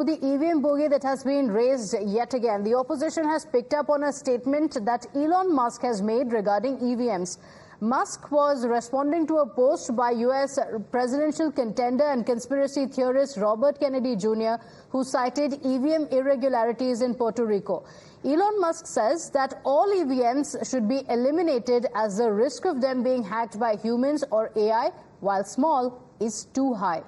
The EVM bogey that has been raised yet again. The opposition has picked up on a statement that Elon Musk has made regarding EVMs. Musk was responding to a post by U.S. presidential contender and conspiracy theorist Robert Kennedy Jr., who cited EVM irregularities in Puerto Rico. Elon Musk says that all EVMs should be eliminated as the risk of them being hacked by humans or AI, while small, is too high.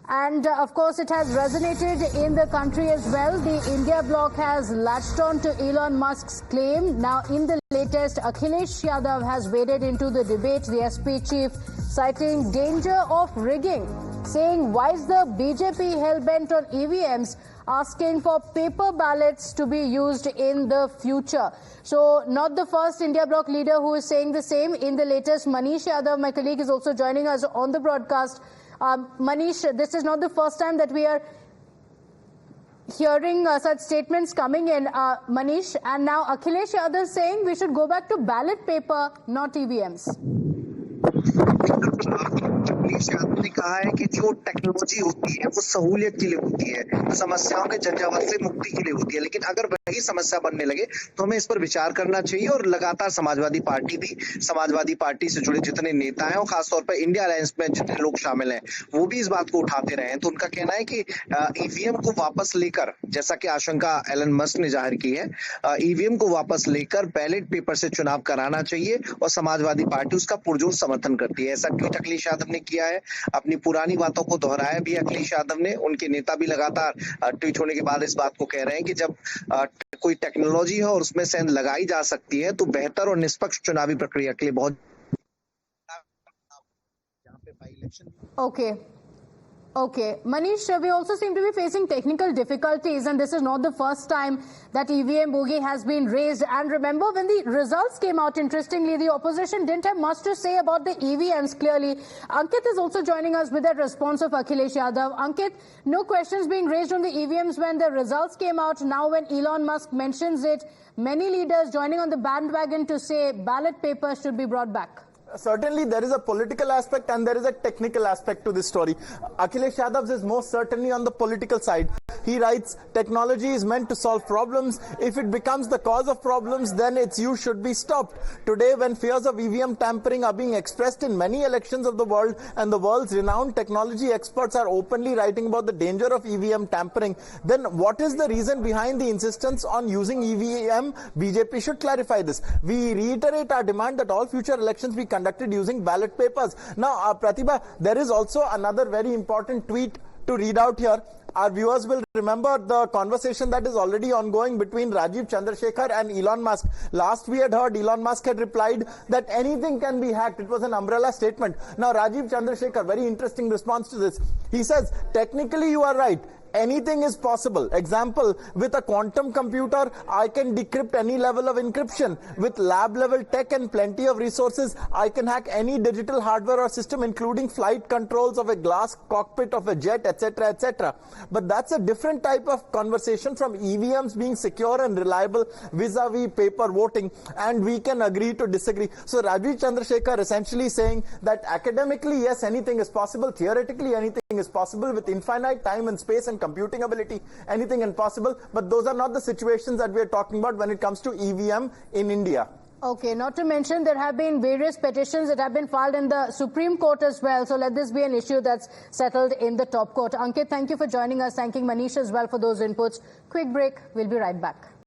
And of course, it has resonated in the country as well. The India bloc has latched on to Elon Musk's claim. Now, in the latest, Akhilesh Yadav has waded into the debate, the SP chief, citing danger of rigging, saying, why is the BJP hell-bent on EVMs, asking for paper ballots to be used in the future. So, not the first India bloc leader who is saying the same. In the latest, Manish Yadav, my colleague, is also joining us on the broadcast. Manish, this is not the first time that we are hearing such statements coming in, Manish, and now Akhilesh Yadav saying we should go back to ballot paper, not EVMs. Akhilesh Yadav ने कहा है कि जो technology होती है वो सहूलियत के लिए होती है, समस्याओं के झंझावात से मुक्ति के लिए होती है, लेकिन अगर वही समस्या बनने लगे तो हमें इस पर विचार करना चाहिए। और लगातार समाजवादी पार्टी से जुड़े जितने नेता हैं और खासतौर पर इंडिया अलायंस में जितने लोग शामिल हैं वो भी इस बात को उठाते रहे हैं। तो उनका कहना है कि ईवीएम को वापस लेकर, जैसा कि आशंका एलन मस्क ने जाहिर की है, ईवीएम को वापस लेकर बैलेट पेपर से चुनाव कराना चाहिए और समाजवादी पार्टी उसका पुरजोर समर्थन करती है। ऐसा ट्वीट अखिलेश यादव ने किया है। अपनी पुरानी बातों को दोहराया भी अखिलेश यादव ने। उनके नेता भी लगातार ट्वीट होने के बाद इस बात को कह रहे हैं कि जब कोई टेक्नोलॉजी है और उसमें सेंध लगाई जा सकती है तो बेहतर और निष्पक्ष चुनावी प्रक्रिया के लिए बहुत Okay. Manish, we also seem to be facing technical difficulties, and this is not the first time that EVM bogey has been raised. And remember, when the results came out, interestingly, the opposition didn't have much to say about the EVMs, clearly. Ankit is also joining us with that response of Akhilesh Yadav. Ankit, no questions being raised on the EVMs when the results came out. Now, when Elon Musk mentions it, many leaders joining on the bandwagon to say ballot papers should be brought back. Certainly, there is a political aspect and there is a technical aspect to this story. Akhilesh Yadav is most certainly on the political side. He writes, technology is meant to solve problems. If it becomes the cause of problems, then its use should be stopped. Today, when fears of EVM tampering are being expressed in many elections of the world and the world's renowned technology experts are openly writing about the danger of EVM tampering, then what is the reason behind the insistence on using EVM? BJP should clarify this. We reiterate our demand that all future elections be conducted using ballot papers. Now, Pratibha, there is also another very important tweet to read out here. Our viewers will remember the conversation that is already ongoing between Rajiv Chandrasekhar and Elon Musk. Last we had heard Elon Musk had replied that anything can be hacked. It was an umbrella statement. Now, Rajiv Chandrasekhar, very interesting response to this. He says, technically you are right. Anything is possible. Example, with a quantum computer, I can decrypt any level of encryption. With lab level tech and plenty of resources, I can hack any digital hardware or system, including flight controls of a glass cockpit of a jet, etc., etc. But that's a different type of conversation from EVMs being secure and reliable vis-a-vis paper voting, and we can agree to disagree. So Rajiv Chandrasekhar essentially saying that academically, yes, anything is possible. Theoretically, anything is possible. With infinite time and space and computing ability, anything is possible, but those are not the situations that we are talking about when it comes to EVM in India. Okay, not to mention there have been various petitions that have been filed in the Supreme Court as well, so let this be an issue that's settled in the top court. Ankit, thank you for joining us. Thanking Manish as well for those inputs. Quick break, we'll be right back.